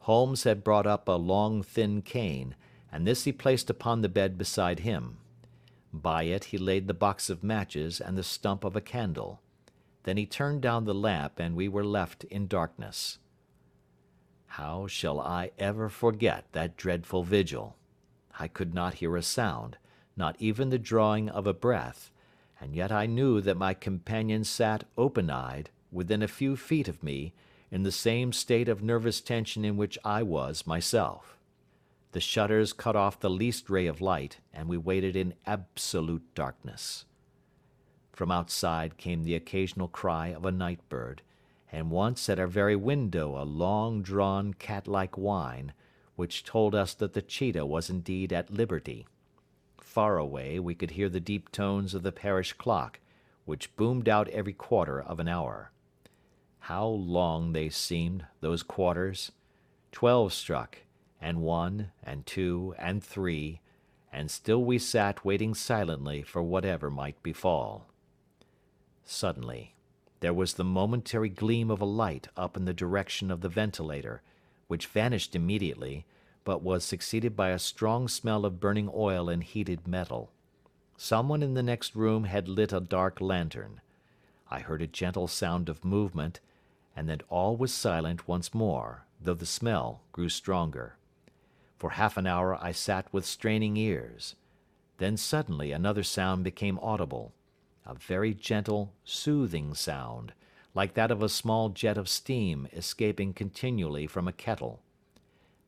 Holmes had brought up a long, thin cane, and this he placed upon the bed beside him. By it he laid the box of matches and the stump of a candle. Then he turned down the lamp, and we were left in darkness. How shall I ever forget that dreadful vigil? I could not hear a sound, not even the drawing of a breath, and yet I knew that my companion sat open-eyed, within a few feet of me, in the same state of nervous tension in which I was myself. The shutters cut off the least ray of light, and we waited in absolute darkness. From outside came the occasional cry of a night bird, and once at our very window a long-drawn cat-like whine, which told us that the cheetah was indeed at liberty. Far away we could hear the deep tones of the parish clock, which boomed out every quarter of an hour. How long they seemed, those quarters! 12 struck, and 1, and 2, and 3, and still we sat waiting silently for whatever might befall. Suddenly there was the momentary gleam of a light up in the direction of the ventilator, which vanished immediately, but was succeeded by a strong smell of burning oil and heated metal. Someone in the next room had lit a dark lantern. I heard a gentle sound of movement, and then all was silent once more, though the smell grew stronger. For half an hour I sat with straining ears. Then suddenly another sound became audible, a very gentle, soothing sound, like that of a small jet of steam escaping continually from a kettle.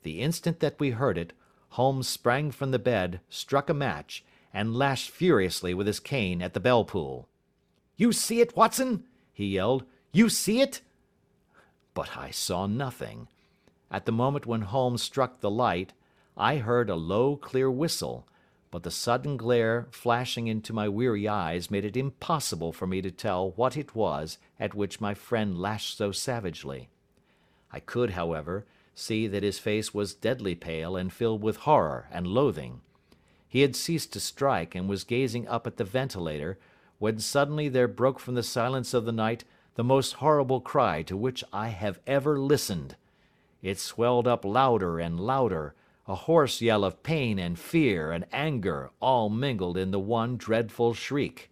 The instant that we heard it, Holmes sprang from the bed, struck a match, and lashed furiously with his cane at the bell pull. "You see it, Watson?" he yelled. "You see it?" But I saw nothing. At the moment when Holmes struck the light, I heard a low, clear whistle, but the sudden glare flashing into my weary eyes made it impossible for me to tell what it was at which my friend lashed so savagely. I could, however, see that his face was deadly pale and filled with horror and loathing. He had ceased to strike and was gazing up at the ventilator, when suddenly there broke from the silence of the night the most horrible cry to which I have ever listened. It swelled up louder and louder, a hoarse yell of pain and fear and anger all mingled in the one dreadful shriek.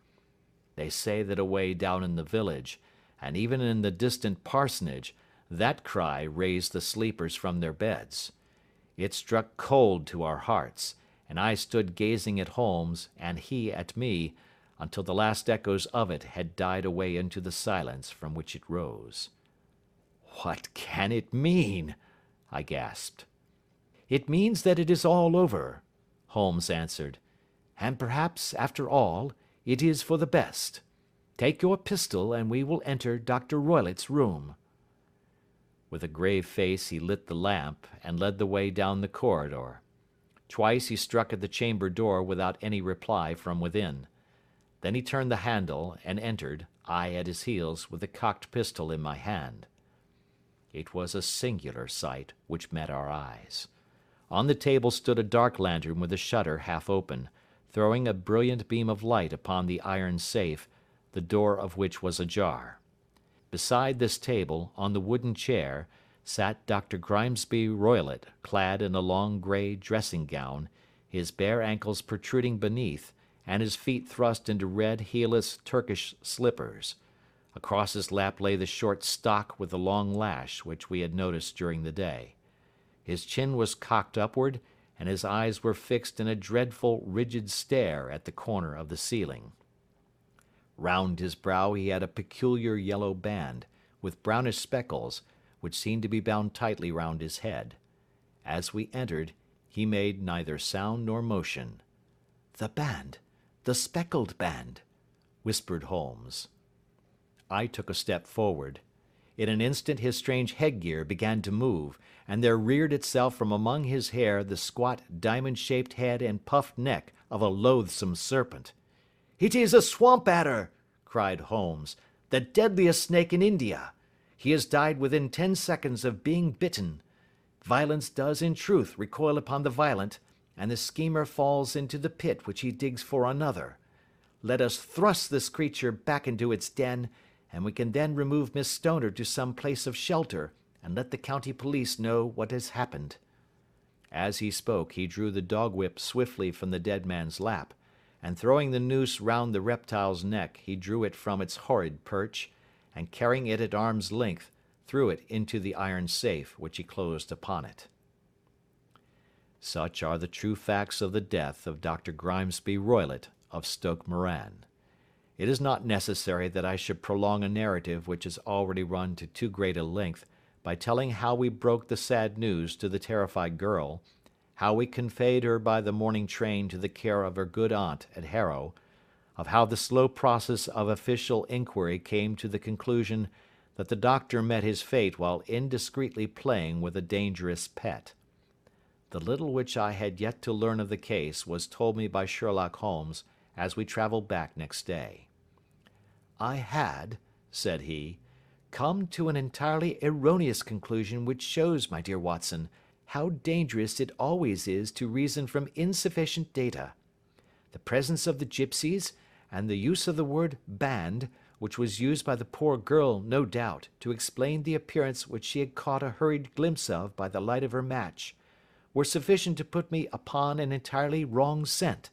They say that away down in the village, and even in the distant parsonage, that cry raised the sleepers from their beds. It struck cold to our hearts, and I stood gazing at Holmes, and he at me, until the last echoes of it had died away into the silence from which it rose. "What can it mean?" I gasped. "It means that it is all over," Holmes answered. "And perhaps, after all, it is for the best. Take your pistol and we will enter Dr. Roylott's room." With a grave face he lit the lamp and led the way down the corridor. Twice he struck at the chamber door without any reply from within. Then he turned the handle and entered, I at his heels with the cocked pistol in my hand. It was a singular sight which met our eyes. On the table stood a dark lantern with the shutter half open, throwing a brilliant beam of light upon the iron safe, the door of which was ajar. Beside this table, on the wooden chair, sat Dr. Grimesby Roylott, clad in a long grey dressing gown, his bare ankles protruding beneath, and his feet thrust into red heelless Turkish slippers. Across his lap lay the short stock with the long lash which we had noticed during the day. His chin was cocked upward, and his eyes were fixed in a dreadful, rigid stare at the corner of the ceiling. Round his brow he had a peculiar yellow band, with brownish speckles, which seemed to be bound tightly round his head. As we entered, he made neither sound nor motion. "The band, the Speckled Band," whispered Holmes. I took a step forward. In an instant his strange headgear began to move, and there reared itself from among his hair the squat diamond-shaped head and puffed neck of a loathsome serpent. "It is a swamp adder!" cried Holmes, "the deadliest snake in India. He has died within 10 seconds of being bitten. Violence does in truth recoil upon the violent, and the schemer falls into the pit which he digs for another. Let us thrust this creature back into its den, and we can then remove Miss Stoner to some place of shelter, and let the county police know what has happened." As he spoke he drew the dog whip swiftly from the dead man's lap, and throwing the noose round the reptile's neck he drew it from its horrid perch, and carrying it at arm's length, threw it into the iron safe which he closed upon it. Such are the true facts of the death of Dr. Grimesby Roylott of Stoke Moran. It is not necessary that I should prolong a narrative which has already run to too great a length by telling how we broke the sad news to the terrified girl, how we conveyed her by the morning train to the care of her good aunt at Harrow, of how the slow process of official inquiry came to the conclusion that the doctor met his fate while indiscreetly playing with a dangerous pet. The little which I had yet to learn of the case was told me by Sherlock Holmes as we travelled back next day. "I had," said he, "come to an entirely erroneous conclusion which shows, my dear Watson, how dangerous it always is to reason from insufficient data. The presence of the gipsies, and the use of the word band, which was used by the poor girl, no doubt, to explain the appearance which she had caught a hurried glimpse of by the light of her match, were sufficient to put me upon an entirely wrong scent.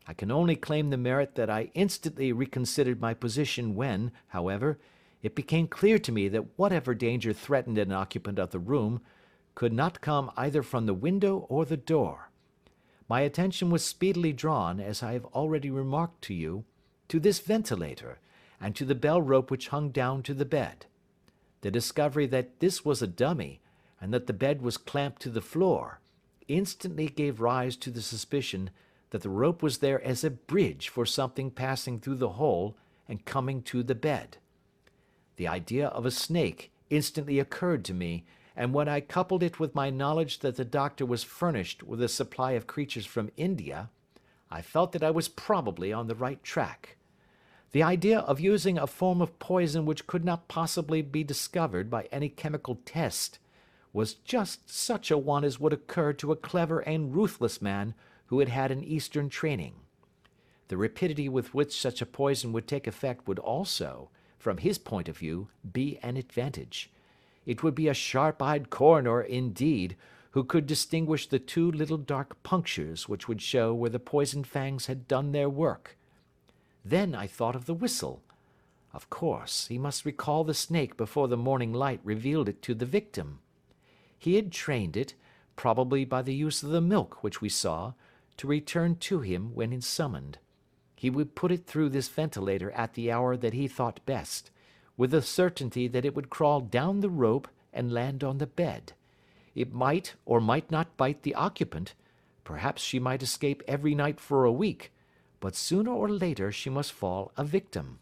I can only claim the merit that I instantly reconsidered my position when, however, it became clear to me that whatever danger threatened an occupant of the room could not come either from the window or the door. My attention was speedily drawn, as I have already remarked to you, to this ventilator, and to the bell rope which hung down to the bed. The discovery that this was a dummy, and that the bed was clamped to the floor, instantly gave rise to the suspicion that the rope was there as a bridge for something passing through the hole and coming to the bed. The idea of a snake instantly occurred to me, and when I coupled it with my knowledge that the doctor was furnished with a supply of creatures from India, I felt that I was probably on the right track. The idea of using a form of poison which could not possibly be discovered by any chemical test was just such a one as would occur to a clever and ruthless man who had had an Eastern training. The rapidity with which such a poison would take effect would also, from his point of view, be an advantage. It would be a sharp-eyed coroner, indeed, who could distinguish the two little dark punctures which would show where the poisoned fangs had done their work. Then I thought of the whistle. Of course, he must recall the snake before the morning light revealed it to the victim. He had trained it, probably by the use of the milk which we saw, to return to him when summoned. He would put it through this ventilator at the hour that he thought best, with the certainty that it would crawl down the rope and land on the bed. It might or might not bite the occupant. Perhaps she might escape every night for a week, but sooner or later she must fall a victim.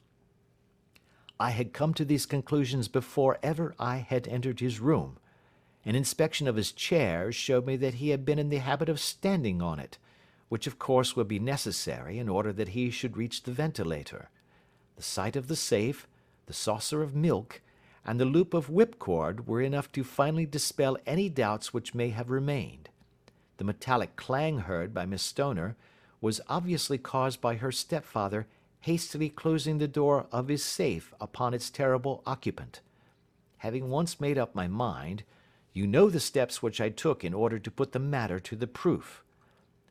I had come to these conclusions before ever I had entered his room. An inspection of his chair showed me that he had been in the habit of standing on it, which of course would be necessary in order that he should reach the ventilator. The sight of the safe, the saucer of milk, and the loop of whipcord were enough to finally dispel any doubts which may have remained. The metallic clang heard by Miss Stoner was obviously caused by her stepfather hastily closing the door of his safe upon its terrible occupant. Having once made up my mind, you know the steps which I took in order to put the matter to the proof.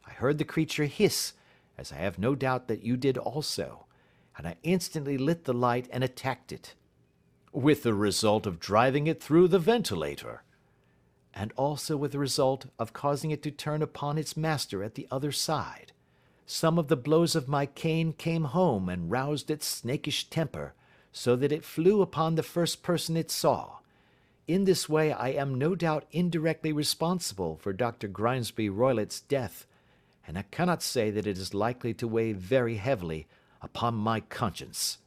I heard the creature hiss, as I have no doubt that you did also, and I instantly lit the light and attacked it. With the result of driving it through the ventilator. And also with the result of causing it to turn upon its master at the other side. Some of the blows of my cane came home and roused its snakish temper, so that it flew upon the first person it saw. In this way I am no doubt indirectly responsible for Dr. Grimesby Roylott's death, and I cannot say that it is likely to weigh very heavily upon my conscience.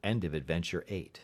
End of Adventure 8.